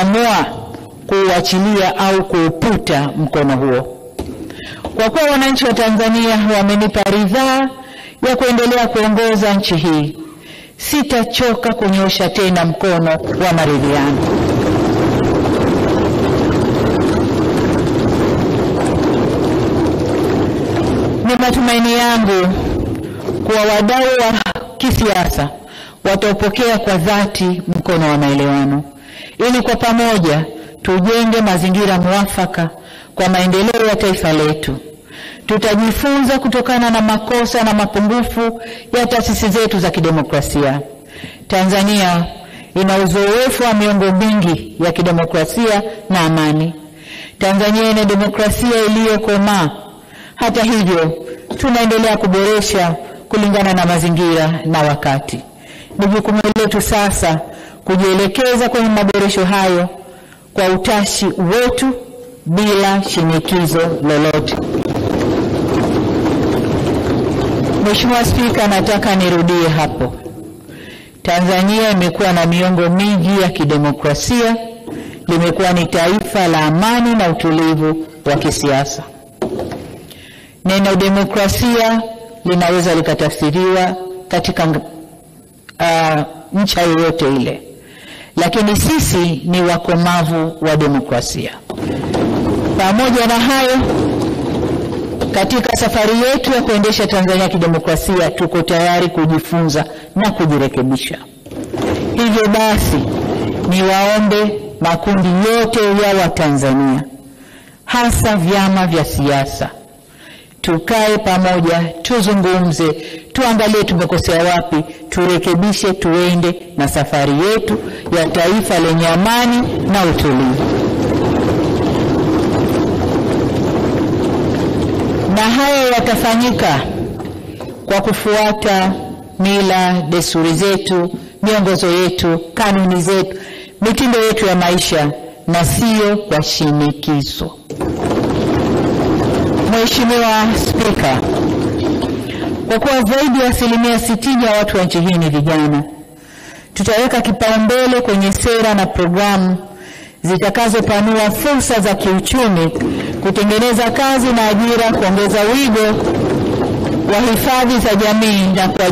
tuliamua kuuachilia au kuuputa mkono huo. Kwa kuwa wananchi wa Tanzania wamenipa ridhaa ya kuendelea kuongoza nchi hii, sitachoka kunyosha tena mkono wa maridhiano. Ni matumaini yangu kuwa wadau wa kisiasa wataupokea kwa dhati mkono wa maelewano, ili kwa pamoja tujenge mazingira mwafaka kwa maendeleo ya taifa letu. Tutajifunza kutokana na makosa na mapungufu ya taasisi zetu za kidemokrasia. Tanzania ina uzoefu wa miongo mingi ya kidemokrasia na amani. Tanzania ina demokrasia iliyokomaa. Hata hivyo, tunaendelea kuboresha kulingana na mazingira na wakati. Ni jukumu letu sasa kujielekeza kwenye maboresho hayo kwa utashi wetu bila shinikizo lolote. Mheshimiwa Spika, nataka nirudie hapo. Tanzania imekuwa na miongo mingi ya kidemokrasia, limekuwa ni taifa la amani na utulivu wa kisiasa. Neno demokrasia linaweza likatafsiriwa katika nchi yoyote ile, lakini sisi ni wakomavu wa demokrasia. Pamoja na hayo, katika safari yetu ya kuendesha Tanzania kidemokrasia, tuko tayari kujifunza na kujirekebisha. Hivyo basi, niwaombe makundi yote ya Watanzania, hasa vyama vya siasa, tukae pamoja, tuzungumze, tuangalie tumekosea wapi, turekebishe, tuende na safari yetu ya taifa lenye amani na utulivu. Na haya yatafanyika kwa kufuata mila, desturi zetu, miongozo yetu, kanuni zetu, mitindo yetu ya maisha, na sio kwa shinikizo. Mheshimiwa Spika, kwa kuwa zaidi ya 60% ya watu wa nchi hii ni vijana, tutaweka kipaumbele kwenye sera na programu zitakazopanua fursa za kiuchumi, kutengeneza kazi na ajira, kuongeza wigo wa hifadhi za jamii na kwa